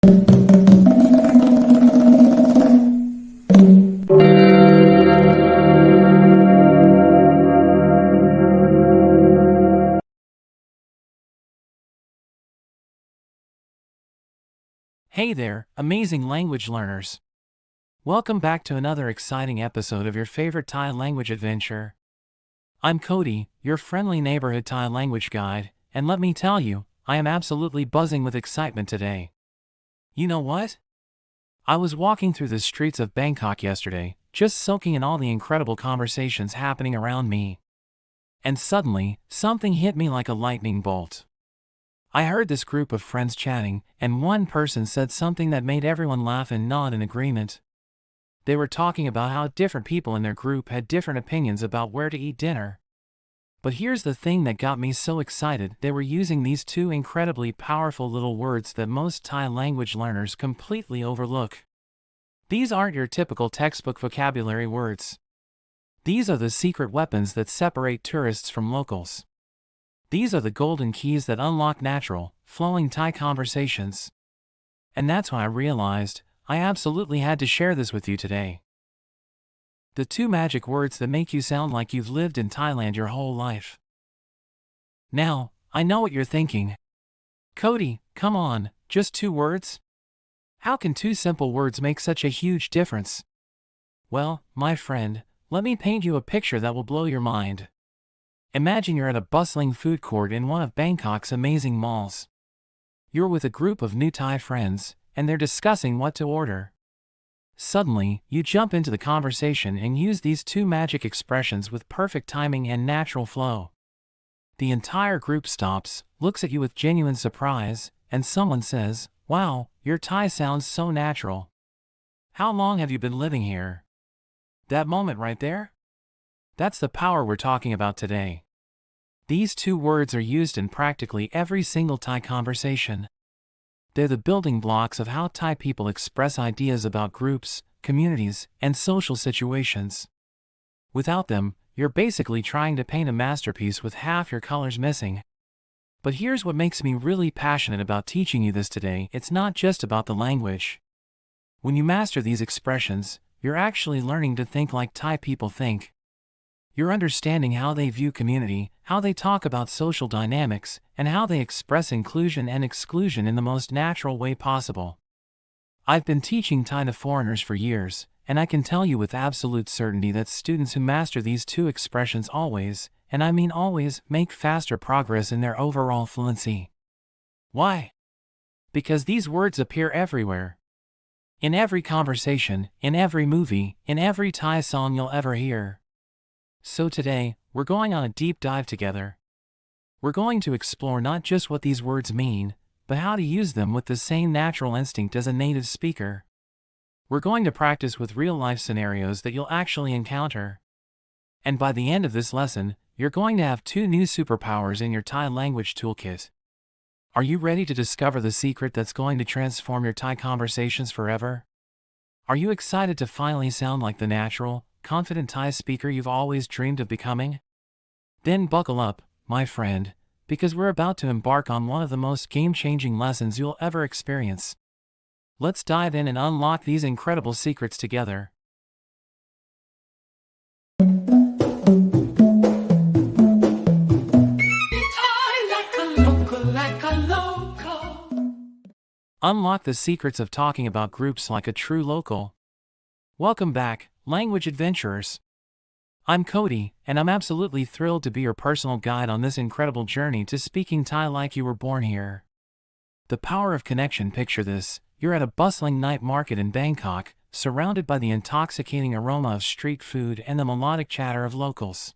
Hey there, amazing language learners. Welcome back to another exciting episode of your favorite Thai language adventure. I'm Cody, your friendly neighborhood Thai language guide, and let me tell you, I am absolutely buzzing with excitement today. You know what? I was walking through the streets of Bangkok yesterday, just soaking in all the incredible conversations happening around me. And suddenly, something hit me like a lightning bolt. I heard this group of friends chatting, and one person said something that made everyone laugh and nod in agreement. They were talking about how different people in their group had different opinions about where to eat dinner. But here's the thing that got me so excited: they were using these two incredibly powerful little words that most Thai language learners completely overlook. These aren't your typical textbook vocabulary words. These are the secret weapons that separate tourists from locals. These are the golden keys that unlock natural, flowing Thai conversations. And that's why I realized I absolutely had to share this with you today. The two magic words that make you sound like you've lived in Thailand your whole life. Now, I know what you're thinking. Cody, come on, just two words? How can two simple words make such a huge difference? Well, my friend, let me paint you a picture that will blow your mind. Imagine you're at a bustling food court in one of Bangkok's amazing malls. You're with a group of new Thai friends, and they're discussing what to order. Suddenly, you jump into the conversation and use these two magic expressions with perfect timing and natural flow. The entire group stops, looks at you with genuine surprise, and someone says, "Wow, your Thai sounds so natural. How long have you been living here?" That moment right there? That's the power we're talking about today. These two words are used in practically every single Thai conversation. They're the building blocks of how Thai people express ideas about groups, communities, and social situations. Without them, you're basically trying to paint a masterpiece with half your colors missing. But here's what makes me really passionate about teaching you this today: it's not just about the language. When you master these expressions, you're actually learning to think like Thai people think. You're understanding how they view community, how they talk about social dynamics, and how they express inclusion and exclusion in the most natural way possible. I've been teaching Thai to foreigners for years, and I can tell you with absolute certainty that students who master these two expressions always, and I mean always, make faster progress in their overall fluency. Why? Because these words appear everywhere. In every conversation, in every movie, in every Thai song you'll ever hear. So today, we're going on a deep dive together. We're going to explore not just what these words mean, but how to use them with the same natural instinct as a native speaker. We're going to practice with real-life scenarios that you'll actually encounter. And by the end of this lesson, you're going to have two new superpowers in your Thai language toolkit. Are you ready to discover the secret that's going to transform your Thai conversations forever? Are you excited to finally sound like the natural, confident Thai speaker you've always dreamed of becoming? Then buckle up, my friend, because we're about to embark on one of the most game-changing lessons you'll ever experience. Let's dive in and unlock these incredible secrets together. Unlock the secrets of talking about groups like a true local. Welcome back, language adventurers. I'm Cody, and I'm absolutely thrilled to be your personal guide on this incredible journey to speaking Thai like you were born here. The power of connection: picture this: you're at a bustling night market in Bangkok, surrounded by the intoxicating aroma of street food and the melodic chatter of locals.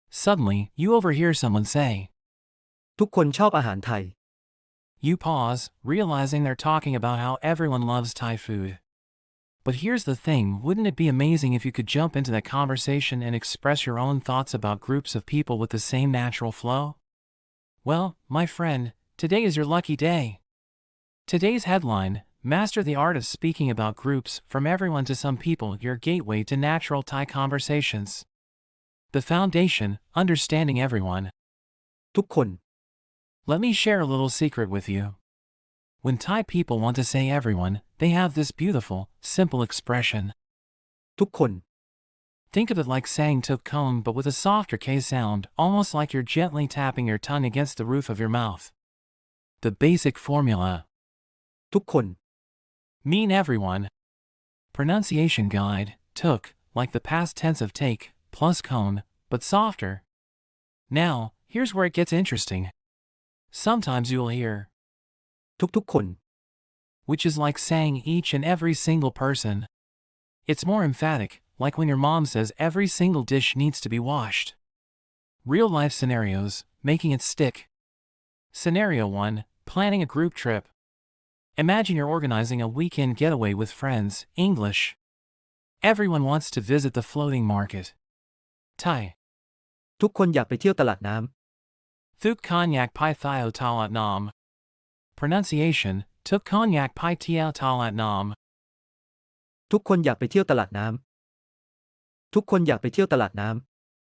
Suddenly, you overhear someone say, ทุกคนชอบอาหารไทย You pause, realizing they're talking about how everyone loves Thai food. But here's the thing: wouldn't it be amazing if you could jump into that conversation and express your own thoughts about groups of people with the same natural flow? Well, my friend, today is your lucky day. Today's headline: Master the Art of Speaking About Groups, From Everyone to Some People, Your Gateway to Natural Thai Conversations. The foundation: understanding everyone. ทุกคน Let me share a little secret with you. When Thai people want to say everyone, they have this beautiful, simple expression. ทุกคน Think of it like saying tuk kon but with a softer K sound, almost like you're gently tapping your tongue against the roof of your mouth. The basic formula. ทุกคน Mean everyone. Pronunciation guide, tuk, like the past tense of take, plus kon, but softer. Now, here's where it gets interesting. Sometimes you'll hear ทุกๆคน which is like saying each and every single person. It's more emphatic, like when your mom says every single dish needs to be washed. Real-life scenarios, making it stick. Scenario 1, planning a group trip. Imagine you're organizing a weekend getaway with friends, English. Everyone wants to visit the floating market. Thai. ทุกคนอยากไปเที่ยวตลาดน้ Thuk konyak pai thio talat nam. Pronunciation, tuk konyak pai tiao talat nam. ำทุกคนอยากไปเที่ยวตลาดน้ำทุกคนอยากไปเที่ยวตลาดน้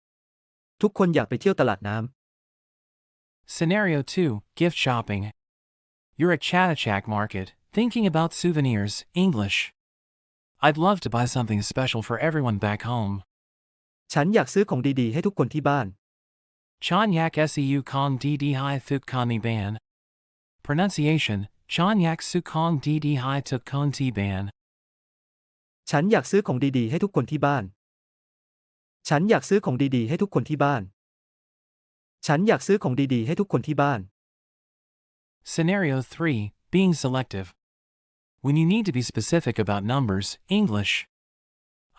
ำทุกคนอยากไปเที่ยวตลาดน้ Scenario 2, gift shopping. You're at Chattachak Market, thinking about souvenirs, English. I'd love to buy something special for everyone back home. ำฉันอยากซื้อของดีๆให้ทุกคนที่บ้าน Chanyak seu kong dd hai thuk kani ban. Pronunciation, Chanyak su kong dd hai tuk kon ti ban. ฉันอยากซื้อของดีๆให้ทุกคนที่บ้าน ฉันอยากซื้อของดีๆให้ทุกคนที่บ้าน ฉันอยากซื้อของดีๆให้ทุกคนที่บ้าน Scenario 3, being selective. When you need to be specific about numbers, English.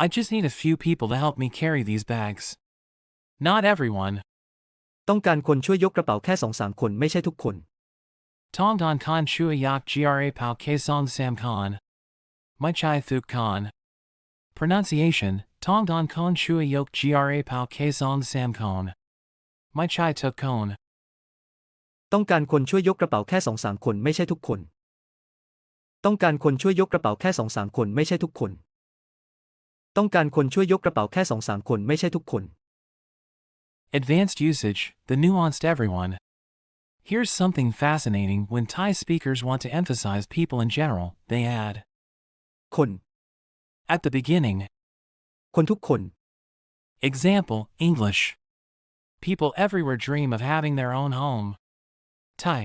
I just need a few people to help me carry these bags. Not everyone. ต้องการคนช่วยยกกระเป๋าแค่ 2-3 คนไม่ใช่ทุกคน Tong don kan shua yak gra pao ke song sam kan. My chai thuk kan. Pronunciation, Tong don kon shua yok gra pao ke song sam kon. My chai tuk kon. ต้องการคนช่วยยกกระเป๋าแค่ 2-3 คนไม่ใช่ทุกคน ต้องการคนช่วยยกกระเป๋าแค่ 2-3 คนไม่ใช่ทุกคน ต้องการคนช่วยยกกระเป๋าแค่ 2-3 คนไม่ใช่ทุกคน Advanced usage, the nuanced everyone. Here's something fascinating. When Thai speakers want to emphasize people in general, they add คน at the beginning. คนทุกคน Example, English. People everywhere dream of having their own home. Thai.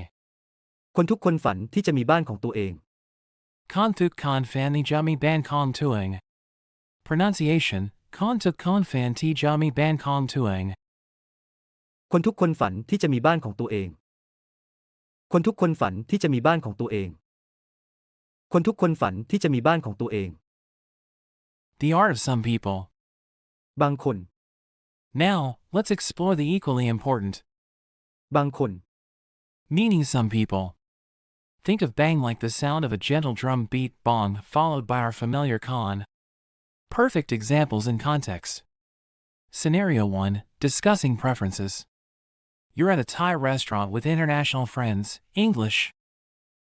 คนทุกคนฝันที่จะมีบ้านของตัวเอง Kon thuk kon fan ni jummy ban kong tuing. Pronunciation, kon tuk kon fan ti jummy ban kong tuing. คนทุกคนฝันที่จะมีบ้านของตัวเอง คนทุกคนฝันที่จะมีบ้านของตัวเอง คนทุกคนฝันที่จะมีบ้านของตัวเอง The art of some people. บางคน Now, let's explore the equally important. บางคน Meaning some people. Think of bang like the sound of a gentle drum beat bong followed by our familiar con. Perfect examples in context. Scenario 1, discussing preferences. You're at a Thai restaurant with international friends, English.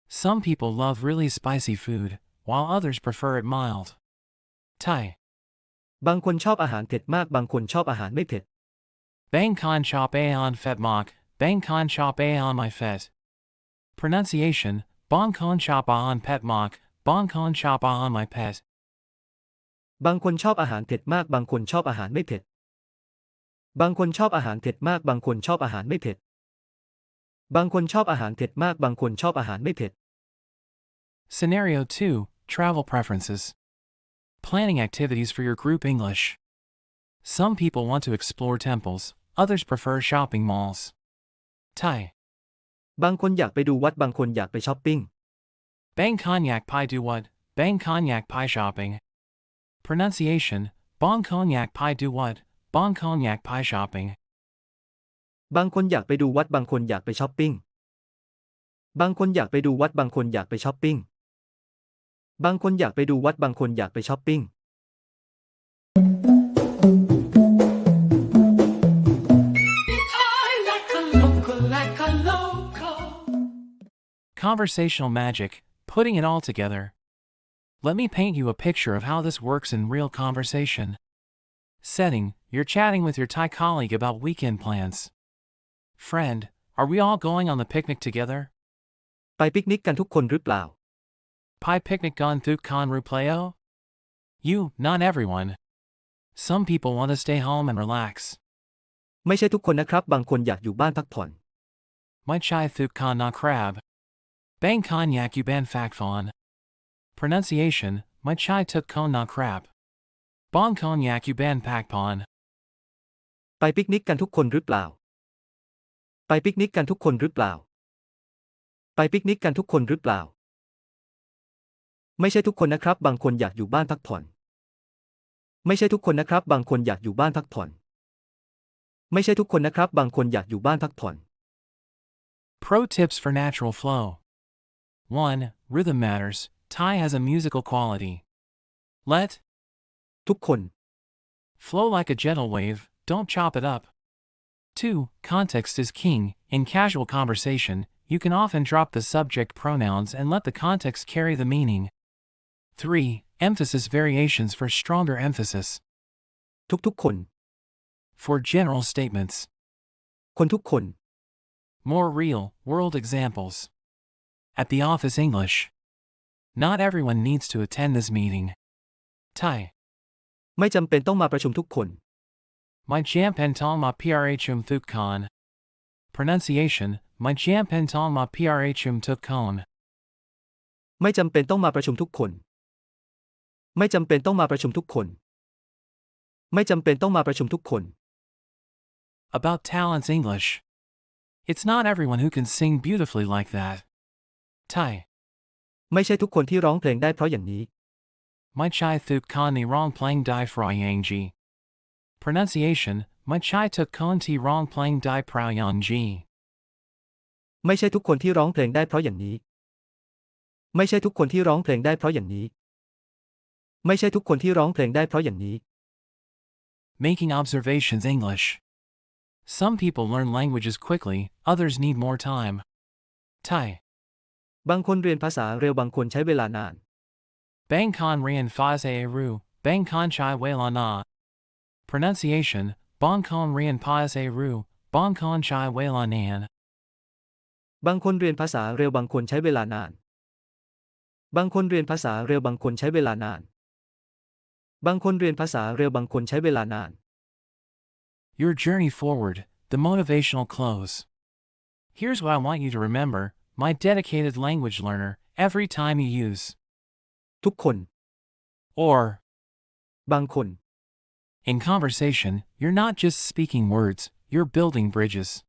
Some people love really spicy food, while others prefer it mild. Thai. บางคนชอบอาหารเผ็ดมากบางคนชอบอาหารไม่เผ็ด Bang con chop aon fet mok, bang con chop aon my fet. Pronunciation, bong con chop aon pet mok, bong con chop aon my pet. บางคนชอบอาหารเผ็ดมากบางคนชอบอาหารไม่เผ็ด บางคนชอบอาหารเผ็ดมากบางคนชอบอาหารไม่เผ็ด บางคนชอบอาหารเผ็ดมากบางคนชอบอาหารไม่เผ็ด Scenario 2, travel preferences. Planning activities for your group English. Some people want to explore temples, others prefer shopping malls. Thai. บางคนอยากไปดูวัดบางคนอยากไปช้อปปิ้ง Bang konyak pai do what? Bang konyak pai shopping. Pronunciation, bong konyak pai do what? Bong konyak pai shopping. บางคนอยากไปดูวัดบางคนอยากไปช้อปปิ้ง บางคนอยากไปดูวัดบางคนอยากไปช้อปปิ้ง บางคนอยากไปดูวัดบางคนอยากไปช้อปปิ้ง Conversational magic, putting it all together. Let me paint you a picture of how this works in real conversation. Setting, you're chatting with your Thai colleague about weekend plans. Friend, are we all going on the picnic together? ไปปิกนิกกันทุกคนหรือเปล่า Pi picnic gon thuk con rupleo? You, not everyone. Some people want to stay home and relax. ไม่ใช่ทุกคนนะครับบางคนอยากอยู่บ้านพักผ่อน My chai thuk con na crab. Bang con yak u ban fak fawn. Pronunciation, my chai tuk kon na crab. Bong kon yak u ban pak pon. ไปปิกนิกกันทุกคนหรือเปล่า ไปปิกนิกกันทุกคนหรือเปล่า ไปปิกนิกกันทุกคนหรือเปล่า ไม่ใช่ทุกคนนะครับบางคนอยากอยู่บ้านพักผ่อน ไม่ใช่ทุกคนนะครับบางคนอยากอยู่บ้านพักผ่อน ไม่ใช่ทุกคนนะครับบางคนอยากอยู่บ้านพักผ่อน Pro tips for natural flow. 1. Rhythm matters. Thai has a musical quality. Let ทุกคน flow like a gentle wave, don't chop it up. 2. Context is king. In casual conversation, you can often drop the subject pronouns and let the context carry the meaning. 3. Emphasis variations for stronger emphasis. ทุกๆคน For general statements. คนทุกคน More real, world examples. At the office English. Not everyone needs to attend this meeting. Thai. ไม่จำเป็นต้องมาประชุมทุกคน My jam pen tong ma prhum thuk con. Pronunciation, my jam pen tong ma prhum tuk kon. ไม่จำเป็นต้องมาประชุมทุกคน ไม่จำเป็นต้องมาประชุมทุกคน ไม่จำเป็นต้องมาประชุมทุกคน About talents English. It's not everyone who can sing beautifully like that. Thai. ไม่ใช่ทุกคนที่ร้องเพลงได้เพราะอย่างนี้ My chai thuk kon ni rong plang dai froyang ji. Pronunciation, my chai tuk kon ti rong plang dai proyang ji. ไม่ใช่ทุกคนที่ร้องเพลงได้เพราะอย่างนี้ ไม่ใช่ทุกคนที่ร้องเพลงได้เพราะอย่างนี้ ไม่ใช่ทุกคนที่ร้องเพลงได้เพราะอย่างนี้ Making observations English. Some people learn languages quickly, others need more time. Thai. บางคนเรียนภาษาเร็วบางคนใช้เวลานาน Bang con rian faz a ru, bang con chai wela na. Pronunciation, bong con rian paz a ru, bong con chai wela nan. บางคนเรียนภาษาเร็วบางคนใช้เวลานาน บางคนเรียนภาษาเร็วบางคนใช้เวลานาน บางคนเรียนภาษาเร็วบางคนใช้เวลานาน Your journey forward, the motivational close. Here's what I want you to remember, my dedicated language learner, every time you use ทุกคน or บางคน in conversation, you're not just speaking words, you're building bridges.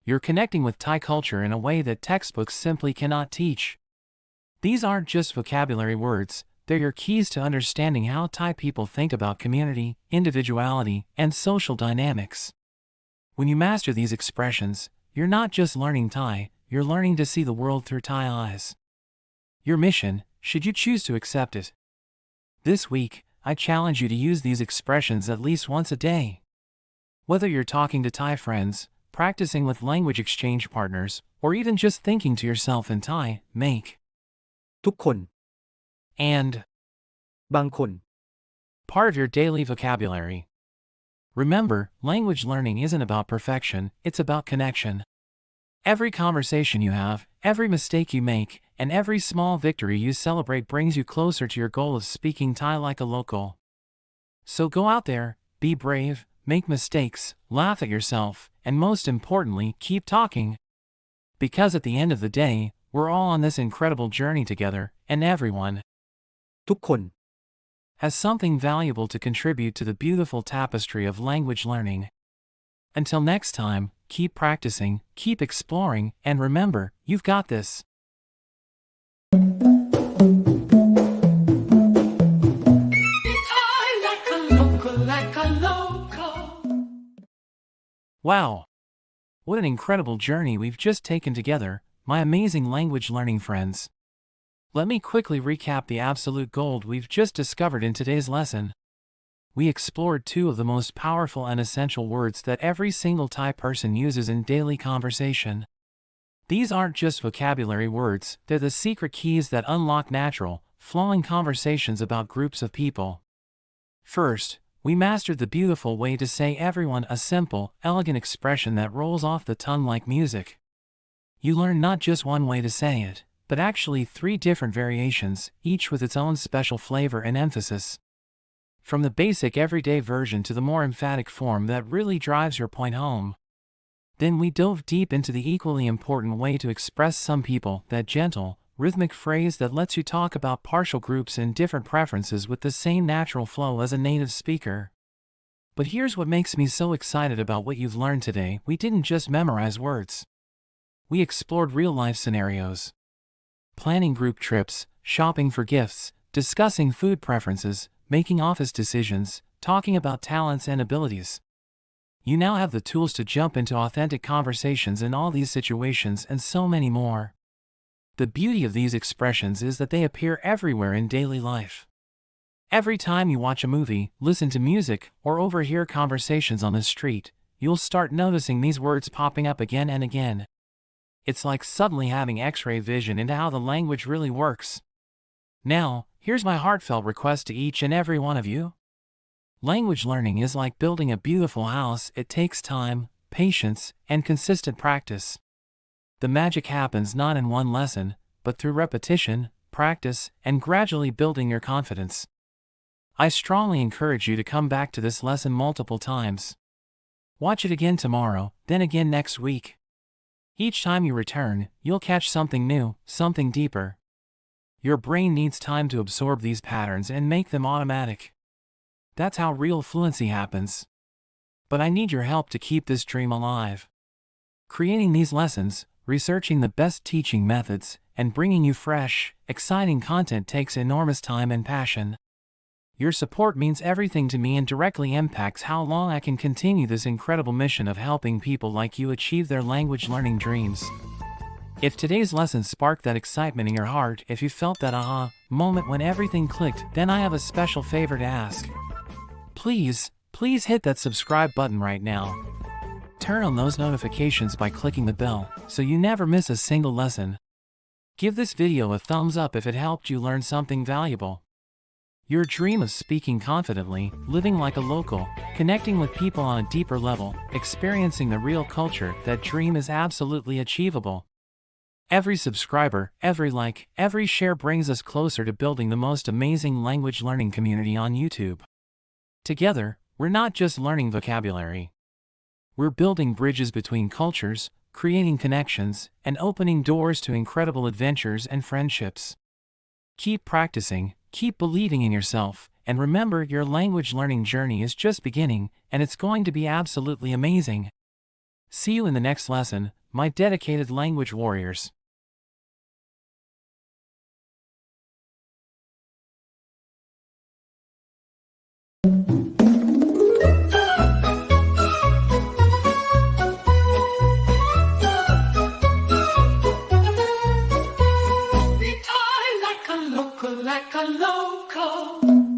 You're connecting with Thai culture in a way that textbooks simply cannot teach. These aren't just vocabulary words, they're your keys to understanding how Thai people think about community, individuality, and social dynamics. When you master these expressions, you're not just learning Thai, you're learning to see the world through Thai eyes. Your mission, should you choose to accept it. This week, I challenge you to use these expressions at least once a day. Whether you're talking to Thai friends, practicing with language exchange partners, or even just thinking to yourself in Thai, make ทุกคน and บางคน part of your daily vocabulary. Remember, language learning isn't about perfection, it's about connection. Every conversation you have, every mistake you make, and every small victory you celebrate brings you closer to your goal of speaking Thai like a local. So go out there, be brave, make mistakes, laugh at yourself, and most importantly, keep talking. Because at the end of the day, we're all on this incredible journey together, and everyone ทุกคน has something valuable to contribute to the beautiful tapestry of language learning. Until next time, keep practicing, keep exploring, and remember, you've got this. Wow! What an incredible journey we've just taken together, my amazing language learning friends. Let me quickly recap the absolute gold we've just discovered in today's lesson. We explored two of the most powerful and essential words that every single Thai person uses in daily conversation. These aren't just vocabulary words, they're the secret keys that unlock natural, flowing conversations about groups of people. First, we mastered the beautiful way to say everyone, a simple, elegant expression that rolls off the tongue like music. You learn not just one way to say it, but actually 3 different variations, each with its own special flavor and emphasis. From the basic everyday version to the more emphatic form that really drives your point home. Then we dove deep into the equally important way to express some people, that gentle, rhythmic phrase that lets you talk about partial groups and different preferences with the same natural flow as a native speaker. But here's what makes me so excited about what you've learned today. We didn't just memorize words. We explored real-life scenarios. Planning group trips, shopping for gifts, discussing food preferences, making office decisions, talking about talents and abilities. You now have the tools to jump into authentic conversations in all these situations and so many more. The beauty of these expressions is that they appear everywhere in daily life. Every time you watch a movie, listen to music, or overhear conversations on the street, you'll start noticing these words popping up again and again. It's like suddenly having X-ray vision into how the language really works. Now, here's my heartfelt request to each and every one of you. Language learning is like building a beautiful house. It takes time, patience, and consistent practice. The magic happens not in one lesson, but through repetition, practice, and gradually building your confidence. I strongly encourage you to come back to this lesson multiple times. Watch it again tomorrow, then again next week. Each time you return, you'll catch something new, something deeper. Your brain needs time to absorb these patterns and make them automatic. That's how real fluency happens. But I need your help to keep this dream alive. Creating these lessons, researching the best teaching methods, and bringing you fresh, exciting content takes enormous time and passion. Your support means everything to me and directly impacts how long I can continue this incredible mission of helping people like you achieve their language learning dreams. If today's lesson sparked that excitement in your heart, if you felt that aha moment when everything clicked, then I have a special favor to ask. Please hit that subscribe button right now. Turn on those notifications by clicking the bell, so you never miss a single lesson. Give this video a thumbs up if it helped you learn something valuable. Your dream of speaking confidently, living like a local, connecting with people on a deeper level, experiencing the real culture, that dream is absolutely achievable. Every subscriber, every like, every share brings us closer to building the most amazing language learning community on YouTube. Together, we're not just learning vocabulary. We're building bridges between cultures, creating connections, and opening doors to incredible adventures and friendships. Keep practicing, keep believing in yourself, and remember, your language learning journey is just beginning, and it's going to be absolutely amazing. See you in the next lesson, my dedicated language warriors. Like a local.